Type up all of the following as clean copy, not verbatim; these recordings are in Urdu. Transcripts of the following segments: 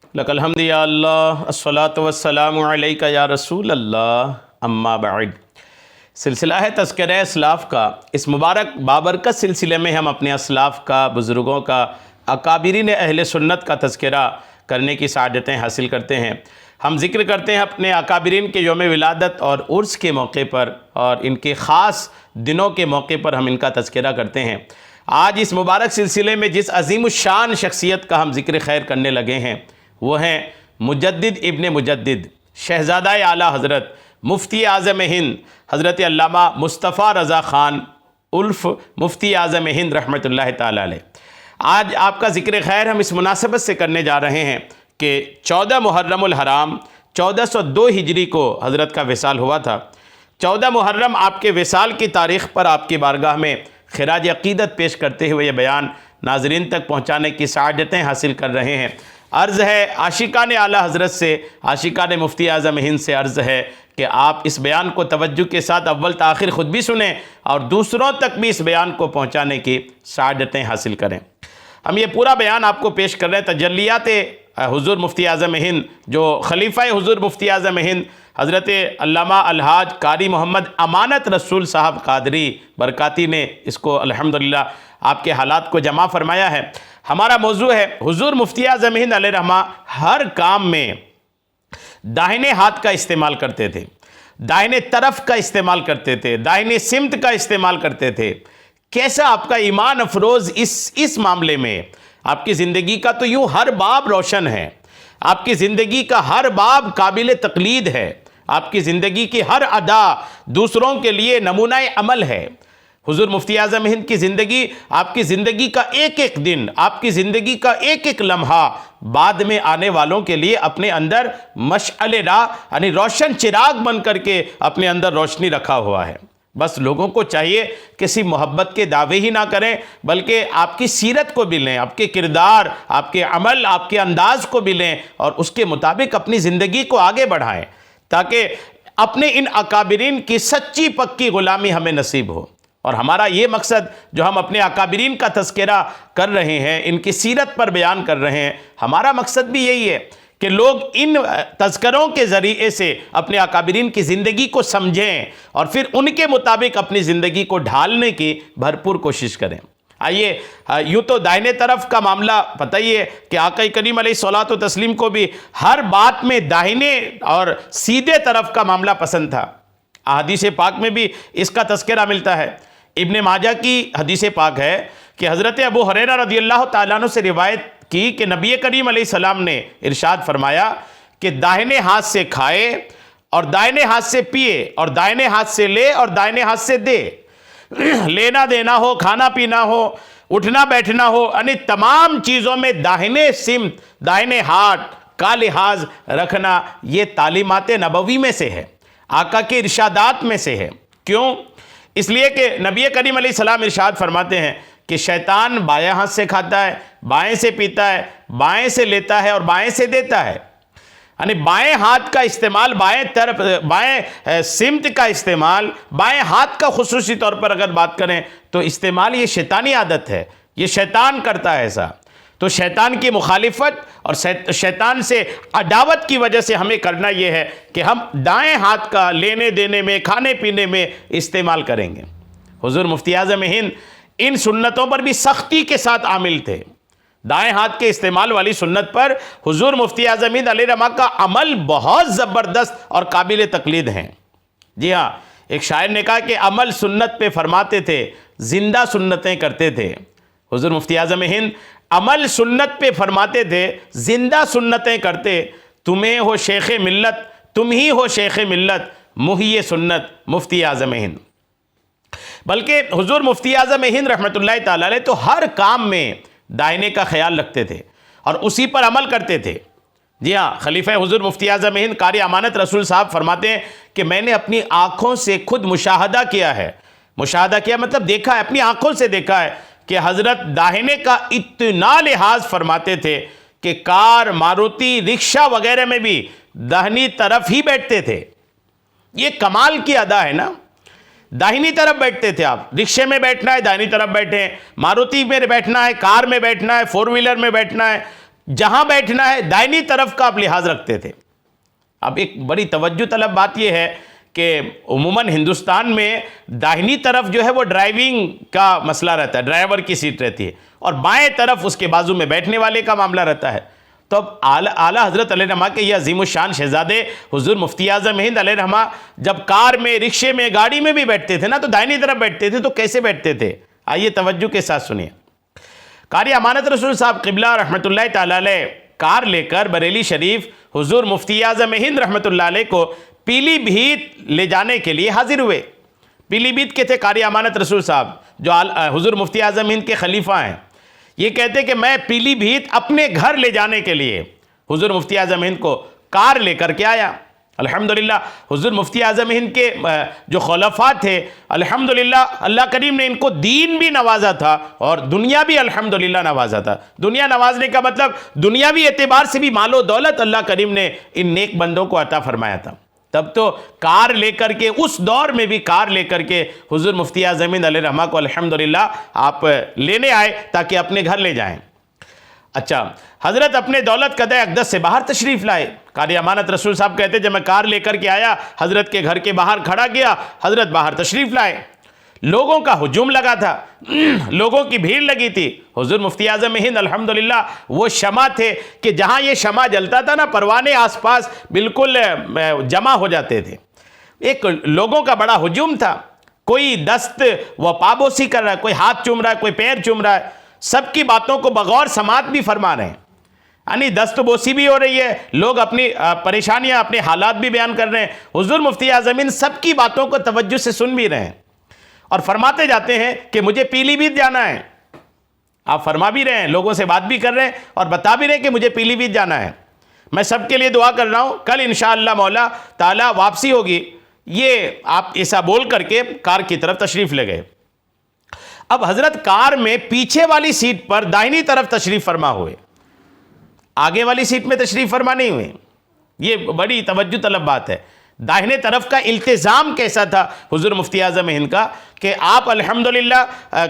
لک الحمد یا اللہ الصلاۃ والسلام علیک یا رسول اللہ اما بعد۔ سلسلہ ہے تذکرہ اسلاف کا۔ اس مبارک بابرکت سلسلے میں ہم اپنے اسلاف کا، بزرگوں کا، اکابرین اہل سنت کا تذکرہ کرنے کی سعادتیں حاصل کرتے ہیں۔ ہم ذکر کرتے ہیں اپنے اکابرین کے یوم ولادت اور عرس کے موقع پر، اور ان کے خاص دنوں کے موقع پر ہم ان کا تذکرہ کرتے ہیں۔ آج اس مبارک سلسلے میں جس عظیم الشان شخصیت کا ہم ذکر خیر کرنے لگے ہیں وہ ہیں مجدد ابن مجدد، شہزادہ اعلیٰ حضرت مفتی اعظم ہند حضرت علامہ مصطفیٰ رضا خان الف مفتی اعظم ہند رحمۃ اللہ تعالیٰ علیہ۔ آج آپ کا ذکر خیر ہم اس مناسبت سے کرنے جا رہے ہیں کہ 14 محرم الحرام 1402 ہجری کو حضرت کا وصال ہوا تھا۔ 14 محرم آپ کے وصال کی تاریخ پر آپ کی بارگاہ میں خراج عقیدت پیش کرتے ہوئے یہ بیان ناظرین تک پہنچانے کی سعادتیں حاصل کر رہے ہیں۔ عرض ہے عاشقان اعلیٰ حضرت سے، عاشقان مفتی اعظم ہند سے عرض ہے کہ آپ اس بیان کو توجہ کے ساتھ اول تاخیر خود بھی سنیں اور دوسروں تک بھی اس بیان کو پہنچانے کی سعادتیں حاصل کریں۔ ہم یہ پورا بیان آپ کو پیش کر رہے ہیں تجلیات حضور مفتی اعظم ہند، جو خلیفہ حضور مفتی اعظم ہند حضرت علامہ الحاج قاری محمد امانت رسول صاحب قادری برکاتی نے اس کو الحمدللہ آپ کے حالات کو جمع فرمایا ہے۔ ہمارا موضوع ہے حضور مفتی اعظم ہند علیہ رحمہ ہر کام میں داہنے ہاتھ کا استعمال کرتے تھے، داہنے طرف کا استعمال کرتے تھے، داہنے سمت کا استعمال کرتے تھے۔ کیسا آپ کا ایمان افروز اس معاملے میں، آپ کی زندگی کا تو یوں ہر باب روشن ہے، آپ کی زندگی کا ہر باب قابل تقلید ہے، آپ کی زندگی کی ہر ادا دوسروں کے لیے نمونہ عمل ہے۔ حضور مفتی اعظم ہند کی زندگی، آپ کی زندگی کا ایک ایک دن، آپ کی زندگی کا ایک ایک لمحہ بعد میں آنے والوں کے لیے اپنے اندر مشعل راہ یعنی روشن چراغ بن کر کے اپنے اندر روشنی رکھا ہوا ہے۔ بس لوگوں کو چاہیے کسی محبت کے دعوے ہی نہ کریں، بلکہ آپ کی سیرت کو بھی لیں، آپ کے کردار، آپ کے عمل، آپ کے انداز کو بھی لیں اور اس کے مطابق اپنی زندگی کو آگے بڑھائیں، تاکہ اپنے ان اکابرین کی سچی پکی غلامی ہمیں نصیب ہو۔ اور ہمارا یہ مقصد جو ہم اپنے اکابرین کا تذکرہ کر رہے ہیں، ان کی سیرت پر بیان کر رہے ہیں، ہمارا مقصد بھی یہی ہے کہ لوگ ان تذکروں کے ذریعے سے اپنے اکابرین کی زندگی کو سمجھیں اور پھر ان کے مطابق اپنی زندگی کو ڈھالنے کی بھرپور کوشش کریں۔ آئیے، یوں تو دائنے طرف کا معاملہ پتہ ہی ہے کہ آقا کریم علیہ الصلوۃ والتسلیم کو بھی ہر بات میں داہنے اور سیدھے طرف کا معاملہ پسند تھا۔ احادیث پاک میں بھی اس کا تذکرہ ملتا ہے۔ ابن ماجہ کی حدیث پاک ہے کہ حضرت ابو ہریرہ رضی اللہ تعالیٰ عنہ سے روایت کی کہ نبی کریم علیہ السلام نے ارشاد فرمایا کہ داہنے ہاتھ سے کھائے اور دائنے ہاتھ سے پیے اور دائنے ہاتھ سے لے اور دائنے ہاتھ سے دے، لینا دینا ہو، کھانا پینا ہو، اٹھنا بیٹھنا ہو، یعنی تمام چیزوں میں داہنے سمت، دائنے ہاتھ کا لحاظ رکھنا، یہ تعلیمات نبوی میں سے ہے، آقا کے ارشادات میں سے ہے۔ کیوں؟ اس لیے کہ نبی کریم علیہ السلام ارشاد فرماتے ہیں کہ شیطان بائیں ہاتھ سے کھاتا ہے، بائیں سے پیتا ہے، بائیں سے لیتا ہے اور بائیں سے دیتا ہے۔ یعنی بائیں ہاتھ کا استعمال، بائیں طرف، بائیں سمت کا استعمال، بائیں ہاتھ کا خصوصی طور پر اگر بات کریں تو استعمال یہ شیطانی عادت ہے، یہ شیطان کرتا ہے ایسا۔ تو شیطان کی مخالفت اور شیطان سے عداوت کی وجہ سے ہمیں کرنا یہ ہے کہ ہم دائیں ہاتھ کا لینے دینے میں، کھانے پینے میں استعمال کریں گے۔ حضور مفتی اعظم ہند ان سنتوں پر بھی سختی کے ساتھ عامل تھے۔ دائیں ہاتھ کے استعمال والی سنت پر حضور مفتی اعظم ہند علیہ رحمہ کا عمل بہت زبردست اور قابل تقلید ہیں۔ جی ہاں، ایک شاعر نے کہا کہ عمل سنت پہ فرماتے تھے، زندہ سنتیں کرتے تھے۔ حضور مفتی اعظم ہند عمل سنت پہ فرماتے تھے، زندہ سنتیں کرتے۔ تمہیں ہو شیخ ملت، تم ہی ہو شیخ ملت، محیِ سنت مفتی اعظم ہند۔ بلکہ حضور مفتی اعظم ہند رحمۃ اللہ تعالیٰ علیہ تو ہر کام میں دائنے کا خیال رکھتے تھے اور اسی پر عمل کرتے تھے۔ جی ہاں، خلیفہ حضور مفتی اعظم ہند قاری امانت رسول صاحب فرماتے ہیں کہ میں نے اپنی آنکھوں سے خود مشاہدہ کیا ہے۔ مشاہدہ کیا مطلب دیکھا ہے، اپنی آنکھوں سے دیکھا ہے کہ حضرت داہنے کا اتنا لحاظ فرماتے تھے کہ کار، ماروتی، رکشہ وغیرہ میں بھی داہنی طرف ہی بیٹھتے تھے۔ یہ کمال کی ادا ہے نا، داہنی طرف بیٹھتے تھے آپ، رکشے میں بیٹھنا ہے داہنی طرف بیٹھیں، ماروتی میں بیٹھنا ہے، کار میں بیٹھنا ہے، فور ویلر میں بیٹھنا ہے، جہاں بیٹھنا ہے دائنی طرف کا آپ لحاظ رکھتے تھے۔ اب ایک بڑی توجہ طلب بات یہ ہے کہ عموماً ہندوستان میں داہنی طرف جو ہے وہ ڈرائیونگ کا مسئلہ رہتا ہے، ڈرائیور کی سیٹ رہتی ہے، اور بائیں طرف اس کے بازو میں بیٹھنے والے کا معاملہ رہتا ہے۔ تو اب اعلیٰ حضرت علیہ رحمہ کے یہ عظیم الشان شہزادے حضور مفتی اعظم ہند علیہ رحمہ جب کار میں، رکشے میں، گاڑی میں بھی بیٹھتے تھے نا تو دائنی طرف بیٹھتے تھے، تو کیسے بیٹھتے تھے؟ آئیے توجہ کے ساتھ سنیے۔ قاری امانت رسول صاحب قبلہ رحمۃ اللہ تعالی علیہ کار لے کر بریلی شریف حضور مفتی اعظم ہند رحمۃ اللہ علیہ کو پیلی بھیت لے جانے کے لیے حاضر ہوئے۔ پیلی بھیت کے تھے قاری امانت رسول صاحب جو حضور مفتی اعظم ہند کے خلیفہ ہیں۔ یہ کہتے کہ میں پیلی بھیت اپنے گھر لے جانے کے لیے حضور مفتی اعظم ہند کو کار لے کر کے آیا۔ الحمدللہ حضور مفتی اعظم ہند کے جو خلفاء تھے، الحمدللہ اللہ کریم نے ان کو دین بھی نوازا تھا اور دنیا بھی الحمدللہ نوازا تھا۔ دنیا نوازنے کا مطلب دنیاوی اعتبار سے بھی مال و دولت اللہ کریم نے ان نیک بندوں کو عطا فرمایا تھا۔ تب تو کار لے کر کے، اس دور میں بھی کار لے کر کے حضور مفتی اعظم ہند علیہ رحمہ کو الحمدللہ آپ لینے آئے تاکہ اپنے گھر لے جائیں۔ اچھا، حضرت اپنے دولت قدہ اقدس سے باہر تشریف لائے۔ قاری امانت رسول صاحب کہتے جب میں کار لے کر کے آیا، حضرت کے گھر کے باہر کھڑا کیا، حضرت باہر تشریف لائے۔ لوگوں کا ہجوم لگا تھا، لوگوں کی بھیڑ لگی تھی۔ حضور مفتی اعظم ہند الحمدللہ وہ شمع تھے کہ جہاں یہ شمع جلتا تھا نا، پروانے آس پاس بالکل جمع ہو جاتے تھے۔ ایک لوگوں کا بڑا ہجوم تھا، کوئی دست و پابوسی کر رہا ہے، کوئی ہاتھ چوم رہا ہے، کوئی پیر چوم رہا ہے، سب کی باتوں کو بغور سماعت بھی فرما رہے ہیں، یعنی دست بوسی بھی ہو رہی ہے، لوگ اپنی پریشانیاں، اپنے حالات بھی بیان کر رہے ہیں۔ حضور مفتی اعظم ہند سب کی باتوں کو توجہ سے سن بھی رہے ہیں اور فرماتے جاتے ہیں کہ مجھے پیلی بھیت جانا ہے۔ آپ فرما بھی رہے ہیں، لوگوں سے بات بھی کر رہے ہیں اور بتا بھی رہے ہیں کہ مجھے پیلی بھیت جانا ہے۔ میں سب کے لیے دعا کر رہا ہوں، کل انشاءاللہ مولا تعالی واپسی ہوگی۔ یہ آپ ایسا بول کر کے کار کی طرف تشریف لے گئے۔ اب حضرت کار میں پیچھے والی سیٹ پر دائنی طرف تشریف فرما ہوئے، آگے والی سیٹ میں تشریف فرما نہیں ہوئے۔ یہ بڑی توجہ طلب بات ہے۔ داہنے طرف کا التزام کیسا تھا حضور مفتی اعظم ہند کا کہ آپ الحمدللہ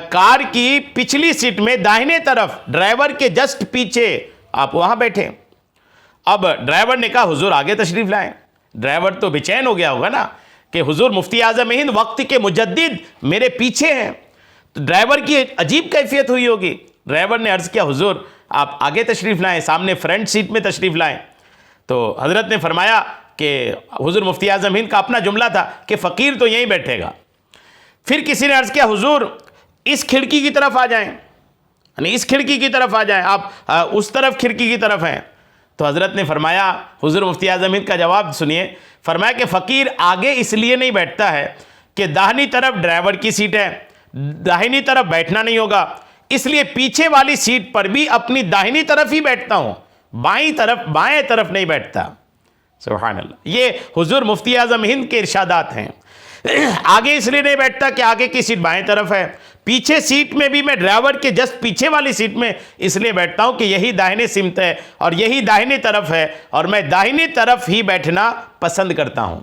کار کی پچھلی سیٹ میں داہنے طرف ڈرائیور کے جسٹ پیچھے آپ وہاں بیٹھے۔ اب ڈرائیور نے کہا حضور آگے تشریف لائیں۔ ڈرائیور تو بے چین ہو گیا ہوگا نا کہ حضور مفتی اعظم ہند وقت کے مجدد میرے پیچھے ہیں، تو ڈرائیور کی عجیب کیفیت ہوئی ہوگی۔ ڈرائیور نے عرض کیا حضور آپ آگے تشریف لائیں، سامنے فرنٹ سیٹ میں تشریف لائیں۔ تو حضرت نے فرمایا کہ حضور مفتی اعظم ہند کا اپنا جملہ تھا کہ فقیر تو یہیں بیٹھے گا۔ پھر کسی نے عرض کیا حضور اس کھڑکی کی طرف آ جائیں، یعنی اس کھڑکی کی طرف آ جائیں، آپ اس طرف کھڑکی کی طرف ہیں۔ تو حضرت نے فرمایا، حضور مفتی اعظم ہند کا جواب سنیے، فرمایا کہ فقیر آگے اس لیے نہیں بیٹھتا ہے کہ داہنی طرف ڈرائیور کی سیٹ ہے، داہنی طرف بیٹھنا نہیں ہوگا، اس لیے پیچھے والی سیٹ پر بھی اپنی داہنی طرف ہی بیٹھتا ہوں، بائیں طرف نہیں بیٹھتا۔ سبحان اللہ، یہ حضور مفتی اعظم ہند کے ارشادات ہیں۔ آگے اس لیے نہیں بیٹھتا کہ آگے کی سیٹ بائیں طرف ہے، پیچھے سیٹ میں بھی میں ڈرائیور کے جسٹ پیچھے والی سیٹ میں اس لیے بیٹھتا ہوں کہ یہی داہنے سمت ہے اور یہی داہنی طرف ہے اور میں داہنی طرف ہی بیٹھنا پسند کرتا ہوں۔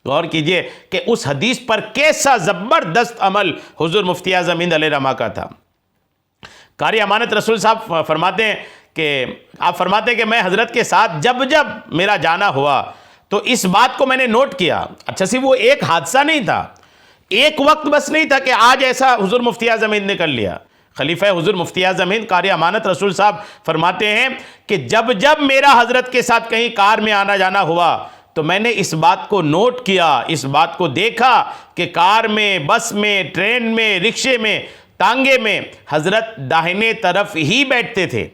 غور کیجئے کہ اس حدیث پر کیسا زبردست عمل حضور مفتی اعظم ہند علیہ رحمہ کا تھا۔ قاری امانت رسول صاحب فرماتے ہیں کہ میں حضرت کے ساتھ جب میرا جانا ہوا تو اس بات کو میں نے نوٹ کیا۔ اچھا سی وہ ایک حادثہ نہیں تھا، ایک وقت بس نہیں تھا کہ آج ایسا حضور مفتی اعظم ہند نے کر لیا۔ خلیفہ حضور مفتی اعظم ہند قاری امانت رسول صاحب فرماتے ہیں کہ جب میرا حضرت کے ساتھ کہیں کار میں آنا جانا ہوا تو میں نے اس بات کو نوٹ کیا، اس بات کو دیکھا کہ کار میں، بس میں، ٹرین میں، رکشے میں، تانگے میں حضرت داہنے طرف ہی بیٹھتے تھے،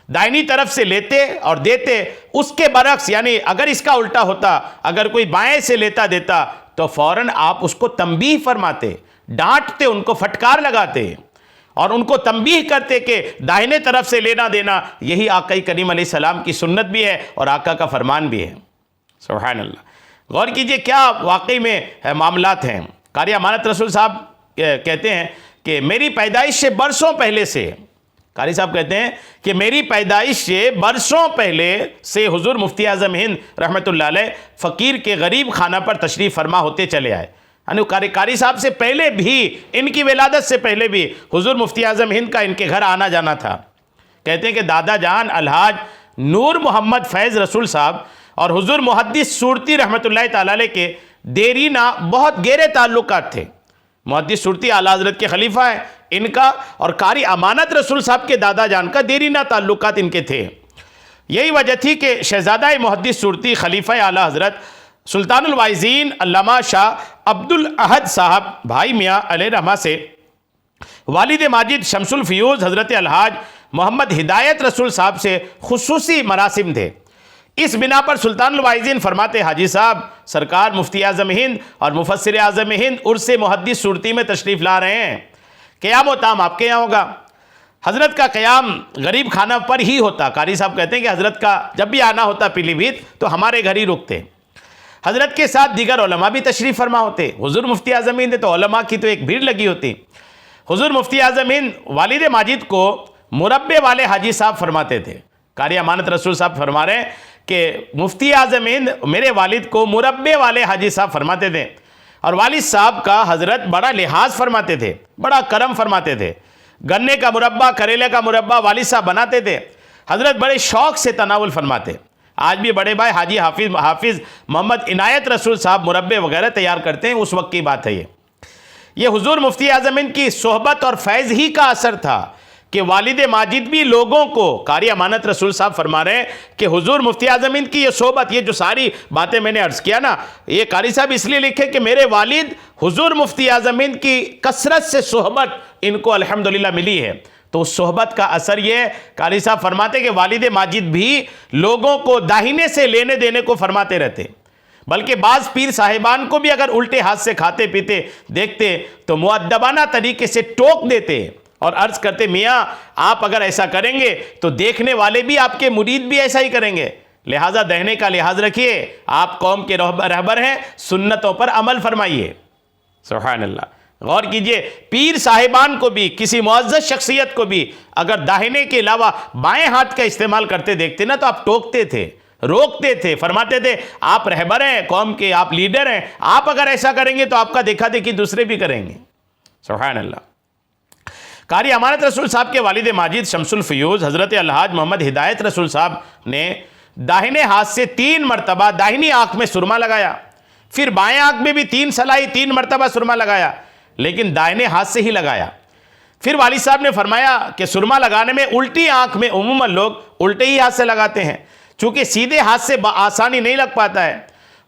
دائنی طرف سے لیتے اور دیتے۔ اس کے برعکس یعنی اگر اس کا الٹا ہوتا، اگر کوئی بائیں سے لیتا دیتا تو فوراً آپ اس کو تنبیہ فرماتے، ڈانٹتے، ان کو پھٹکار لگاتے اور ان کو تنبیہ کرتے کہ دائنے طرف سے لینا دینا یہی آقا کریم علیہ السلام کی سنت بھی ہے اور آقا کا فرمان بھی ہے۔ سبحان اللہ، غور کیجئے کیا واقعی میں معاملات ہیں۔ قاری امانت رسول صاحب کہتے ہیں کہ میری پیدائش سے برسوں پہلے سے، قاری صاحب کہتے ہیں کہ میری پیدائش سے برسوں پہلے سے حضور مفتی اعظم ہند رحمۃ اللہ علیہ فقیر کے غریب خانہ پر تشریف فرما ہوتے چلے آئے۔ یعنی قاری صاحب سے پہلے بھی، ان کی ولادت سے پہلے بھی حضور مفتی اعظم ہند کا ان کے گھر آنا جانا تھا۔ کہتے ہیں کہ دادا جان الحاج نور محمد فیض رسول صاحب اور حضور محدث صورتی رحمۃ اللہ تعالی علیہ کے دیرینہ بہت گہرے تعلقات تھے۔ محدث صورتی اعلیٰ حضرت کے خلیفہ ہیں، ان کا اور قاری امانت رسول صاحب کے دادا جان کا دیرینہ تعلقات ان کے تھے۔ یہی وجہ تھی کہ شہزادہ محدث صورتی خلیفہ اعلیٰ حضرت سلطان الواعظین علامہ شاہ عبد الاحد صاحب بھائی میاں علیہ رحمہ سے والد ماجد شمس الفیوز حضرت الحاج محمد ہدایت رسول صاحب سے خصوصی مراسم تھے۔ اس بنا پر سلطان الواعظین فرماتے حاجی صاحب سرکار مفتی اعظم ہند اور مفسر اعظم ہند عرس محدث صورتی میں تشریف لا رہے ہیں، قیام و تام آپ کے یہاں ہوگا۔ حضرت کا قیام غریب خانہ پر ہی ہوتا۔ قاری صاحب کہتے ہیں کہ حضرت کا جب بھی آنا ہوتا پیلی بھیت تو ہمارے گھر ہی رکتے۔ حضرت کے ساتھ دیگر علماء بھی تشریف فرما ہوتے۔ حضور مفتی اعظم ہند تو علماء کی تو ایک بھیڑ لگی ہوتی۔ حضور مفتی اعظم ہند والد ماجد کو مربے والے حاجی صاحب فرماتے تھے۔ قاری امانت رسول صاحب فرما رہے ہیں کہ مفتی اعظم ہند میرے والد کو مربے والے حاجی صاحب فرماتے تھے، اور والد صاحب کا حضرت بڑا لحاظ فرماتے تھے، بڑا کرم فرماتے تھے۔ گنے کا مربع، کریلے کا مربع والد صاحب بناتے تھے، حضرت بڑے شوق سے تناول فرماتے۔ آج بھی بڑے بھائی حاجی حافظ محمد عنایت رسول صاحب مربے وغیرہ تیار کرتے ہیں، اس وقت کی بات ہے یہ حضور مفتی اعظم ہند کی صحبت اور فیض ہی کا اثر تھا کہ والد ماجد بھی لوگوں کو، قاری امانت رسول صاحب فرما رہے ہیں کہ حضور مفتی اعظم ہند کی یہ صحبت، یہ جو ساری باتیں میں نے عرض کیا نا، یہ قاری صاحب اس لیے لکھے کہ میرے والد حضور مفتی اعظم ہند کی کثرت سے صحبت ان کو الحمدللہ ملی ہے۔ تو اس صحبت کا اثر یہ قاری صاحب فرماتے کہ والد ماجد بھی لوگوں کو داہنے سے لینے دینے کو فرماتے رہتے، بلکہ بعض پیر صاحبان کو بھی اگر الٹے ہاتھ سے کھاتے پیتے دیکھتے تو مؤدبانہ طریقے سے ٹوک دیتے اور عرض کرتے میاں آپ اگر ایسا کریں گے تو دیکھنے والے بھی آپ کے مرید بھی ایسا ہی کریں گے، لہٰذا دہنے کا لحاظ رکھیے، آپ قوم کے رہبر ہیں، سنتوں پر عمل فرمائیے۔ سبحان اللہ، غور کیجئے، پیر صاحبان کو بھی، کسی معزز شخصیت کو بھی اگر داہنے کے علاوہ بائیں ہاتھ کا استعمال کرتے دیکھتے نا تو آپ ٹوکتے تھے، روکتے تھے، فرماتے تھے آپ رہبر ہیں قوم کے، آپ لیڈر ہیں، آپ اگر ایسا کریں گے تو آپ کا دیکھا دیکھی دوسرے بھی کریں گے۔ سبحان اللہ۔ قاری امانت رسول صاحب کے والد ماجد شمس الفیوز حضرت الحاج محمد ہدایت رسول صاحب نے داہنے ہاتھ سے 3 مرتبہ داہنی آنکھ میں سرما لگایا، پھر بائیں آنکھ میں بھی 3 سلائی 3 مرتبہ سرما لگایا، لیکن داہنے ہاتھ سے ہی لگایا۔ پھر والد صاحب نے فرمایا کہ سرما لگانے میں الٹی آنکھ میں عموماً لوگ الٹے ہی ہاتھ سے لگاتے ہیں، چونکہ سیدھے ہاتھ سے آسانی نہیں لگ پاتا ہے۔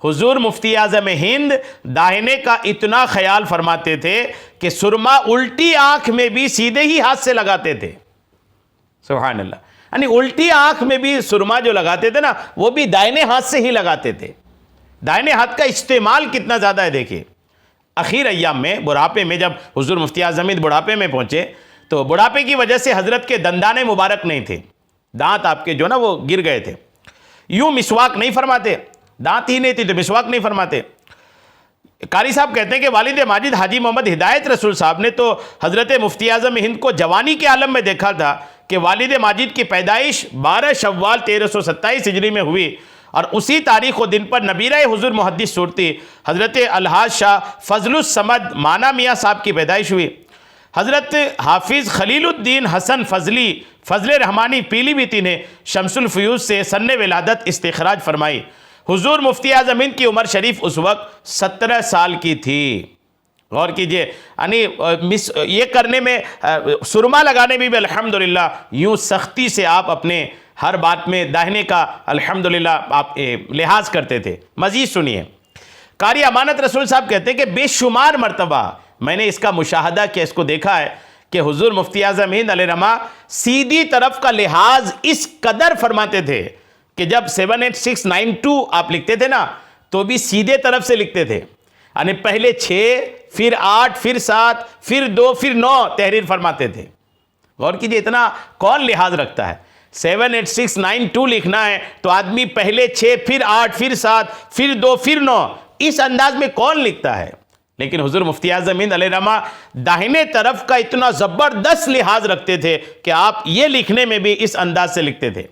حضور مفتی اعظم ہند داہنے کا اتنا خیال فرماتے تھے کہ سرما الٹی آنکھ میں بھی سیدھے ہی ہاتھ سے لگاتے تھے۔ سبحان اللہ، یعنی الٹی آنکھ میں بھی سرما جو لگاتے تھے نا وہ بھی دائنے ہاتھ سے ہی لگاتے تھے۔ دائنے ہاتھ کا استعمال کتنا زیادہ ہے دیکھیے۔ اخیر ایام میں بڑھاپے میں جب حضور مفتی اعظم ہند بڑھاپے میں پہنچے تو بڑھاپے کی وجہ سے حضرت کے دندانے مبارک نہیں تھے، دانت آپ کے جو نا وہ گر گئے تھے، یوں مسواک نہیں فرماتے، دانت ہی نہیں تھی تو مسواک نہیں فرماتے۔ قاری صاحب کہتے ہیں کہ والد ماجد حاجی محمد ہدایت رسول صاحب نے تو حضرت مفتی اعظم ہند کو جوانی کے عالم میں دیکھا تھا کہ والد ماجد کی پیدائش 12 شوال 1327 ہجری میں ہوئی، اور اسی تاریخ و دن پر نبیرہ حضور محدث صورتی حضرت الحاج شاہ فضل الصمد مانا میاں صاحب کی پیدائش ہوئی۔ حضرت حافظ خلیل الدین حسن فضلی فضل رحمانی پیلی بھیتی نے شمس الفیوز سے سن ولادت استخراج فرمائی۔ حضور مفتی اعظم ہند کی عمر شریف اس وقت 17 سال کی تھی۔ غور کیجئے، یعنی یہ کرنے میں، سرما لگانے میں بھی الحمدللہ یوں سختی سے آپ اپنے ہر بات میں داہنے کا الحمدللہ آپ لحاظ کرتے تھے۔ مزید سنیے، قاری امانت رسول صاحب کہتے ہیں کہ بے شمار مرتبہ میں نے اس کا مشاہدہ کیا، اس کو دیکھا ہے کہ حضور مفتی اعظم ہند علیہ رحمہ سیدھی طرف کا لحاظ اس قدر فرماتے تھے کہ جب 78692 آپ لکھتے تھے نا تو بھی سیدھے طرف سے لکھتے تھے، یعنی پہلے 6 پھر 8 پھر 7 پھر 2 پھر 9 تحریر فرماتے تھے۔ غور کیجئے، اتنا کون لحاظ رکھتا ہے؟ 78692 لکھنا ہے تو آدمی پہلے 6 پھر 8 پھر 7 پھر 2 پھر 9 اس انداز میں کون لکھتا ہے؟ لیکن حضور مفتی اعظم ہند علیہ رحمہ داہنے طرف کا اتنا زبردست لحاظ رکھتے تھے کہ آپ یہ لکھنے میں بھی اس انداز سے لکھتے تھے۔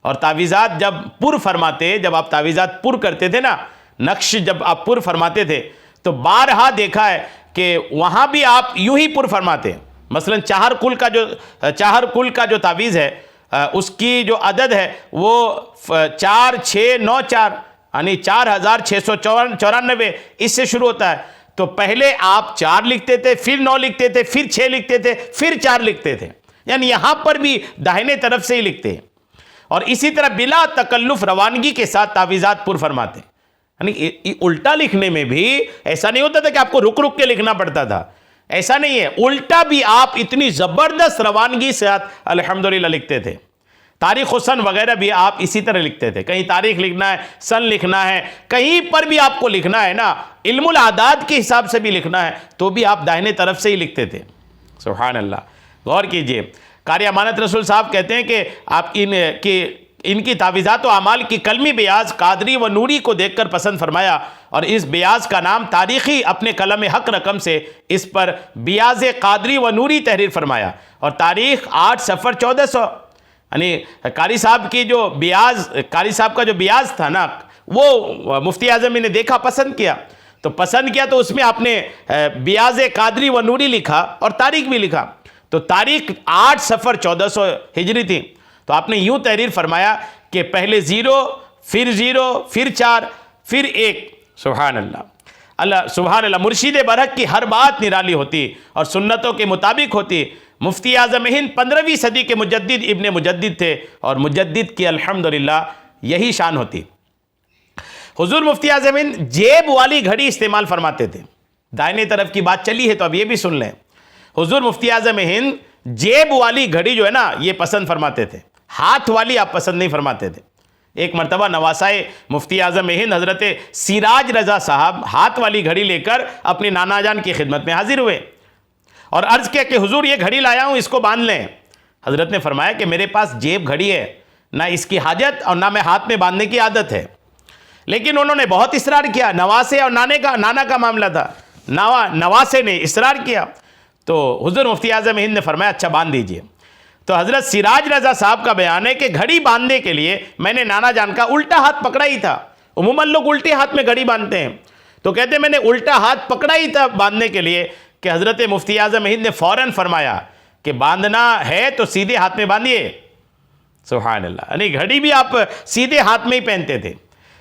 اور تعویذات جب پر فرماتے، جب آپ تعویذات پر کرتے تھے نا، نقش جب آپ پر فرماتے تھے تو بارہا دیکھا ہے کہ وہاں بھی آپ یوں ہی پر فرماتے ہیں۔ مثلا چاہر کل کا جو تعویذ ہے، اس کی جو عدد ہے وہ 4694 یعنی 4694 اس سے شروع ہوتا ہے. تو پہلے آپ 4 لکھتے تھے، پھر 9 لکھتے تھے، پھر 6 لکھتے تھے، پھر 4 لکھتے تھے، یعنی یہاں پر بھی داہنے طرف سے ہی لکھتے ہیں. اور اسی طرح بلا تکلف روانگی کے ساتھ تعویذات پر فرماتے ہیں. یعنی الٹا لکھنے میں بھی ایسا نہیں ہوتا تھا کہ آپ کو رک رک کے لکھنا پڑتا تھا، ایسا نہیں ہے. الٹا بھی آپ اتنی زبردست روانگی سے الحمدللہ لکھتے تھے. تاریخ و سن وغیرہ بھی آپ اسی طرح لکھتے تھے. کہیں تاریخ لکھنا ہے، سن لکھنا ہے، کہیں پر بھی آپ کو لکھنا ہے نا، علم العادات کے حساب سے بھی لکھنا ہے تو بھی آپ داہنے طرف سے ہی لکھتے تھے. سبحان اللہ. غور کیجئے. قاری امانت رسول صاحب کہتے ہیں کہ آپ ان کی تعویذات و اعمال کی کلمی بیاض قادری و نوری کو دیکھ کر پسند فرمایا، اور اس بیاض کا نام تاریخی اپنے قلم حق رقم سے اس پر بیاض قادری و نوری تحریر فرمایا. اور تاریخ 8 صفر 1400 یعنی قاری صاحب کا جو بیاض تھا نا، وہ مفتی اعظم نے دیکھا، پسند کیا. تو اس میں آپ نے بیاض قادری و نوری لکھا اور تاریخ بھی لکھا. تو تاریخ 8 صفر 1400 ہجری تھی. تو آپ نے یوں تحریر فرمایا کہ پہلے 0، پھر 0، پھر 4، پھر 1. سبحان اللہ. سبحان اللہ. مرشد برحق کی ہر بات نرالی ہوتی اور سنتوں کے مطابق ہوتی. مفتی اعظم ہند 15ویں صدی کے مجدد ابن مجدد تھے، اور مجدد کی الحمدللہ یہی شان ہوتی. حضور مفتی اعظم ہند جیب والی گھڑی استعمال فرماتے تھے. دائیں طرف کی بات چلی ہے تو اب یہ بھی سن لیں. حضور مفتی اعظم ہند جیب والی گھڑی جو ہے نا یہ پسند فرماتے تھے، ہاتھ والی آپ پسند نہیں فرماتے تھے. ایک مرتبہ نواسائے مفتی اعظم ہند حضرت سراج رضا صاحب ہاتھ والی گھڑی لے کر اپنے نانا جان کی خدمت میں حاضر ہوئے اور عرض کیا کہ حضور یہ گھڑی لایا ہوں، اس کو باندھ لیں. حضرت نے فرمایا کہ میرے پاس جیب گھڑی ہے، نہ اس کی حاجت اور نہ میں ہاتھ میں باندھنے کی عادت ہے. لیکن انہوں نے بہت اصرار کیا. نواسے اور نانا کا معاملہ تھا. نواسے نے اصرار کیا تو حضور مفتی اعظم ہند نے فرمایا اچھا باندھ دیجئے. تو حضرت سراج رضا صاحب کا بیان ہے کہ گھڑی باندھنے کے لیے میں نے نانا جان کا الٹا ہاتھ پکڑا ہی تھا. عموماً لوگ الٹے ہاتھ میں گھڑی باندھتے ہیں، تو کہتے ہیں میں نے الٹا ہاتھ پکڑا ہی تھا باندھنے کے لیے کہ حضرت مفتی اعظم ہند نے فوراً فرمایا کہ باندھنا ہے تو سیدھے ہاتھ میں باندھیے. سبحان اللہ. یعنی گھڑی بھی آپ سیدھے ہاتھ میں ہی پہنتے تھے.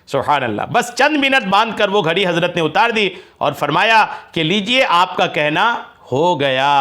سبحان اللہ. بس چند منٹ باندھ کر وہ گھڑی حضرت نے اتار دی اور فرمایا کہ لیجئے آپ کا کہنا ہو گیا.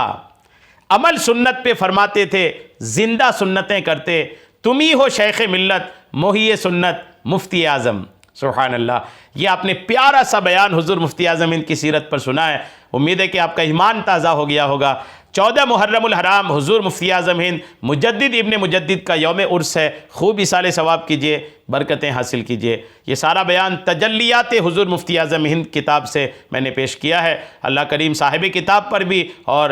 عمل سنت پہ فرماتے تھے، زندہ سنتیں کرتے، تم ہی ہو شیخ ملت، محیِ سنت مفتی اعظم. سبحان اللہ. یہ آپ نے پیارا سا بیان حضور مفتی اعظم ہند کی سیرت پر سنا ہے. امید ہے کہ آپ کا ایمان تازہ ہو گیا ہوگا. 14 محرم الحرام حضور مفتی اعظم ہند مجدد ابن مجدد کا یوم عرس ہے. خوب اصال ثواب کیجئے، برکتیں حاصل کیجئے. یہ سارا بیان تجلیات حضور مفتی اعظم ہند کتاب سے میں نے پیش کیا ہے. اللہ کریم صاحب کتاب پر بھی اور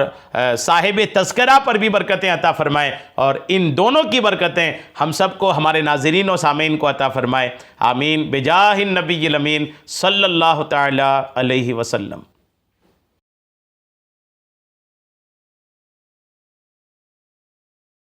صاحب تذکرہ پر بھی برکتیں عطا فرمائے، اور ان دونوں کی برکتیں ہم سب کو، ہمارے ناظرین و سامعین کو عطا فرمائے. آمین بجاہ النبی الامین صلی اللہ تعالی علیہ وسلم.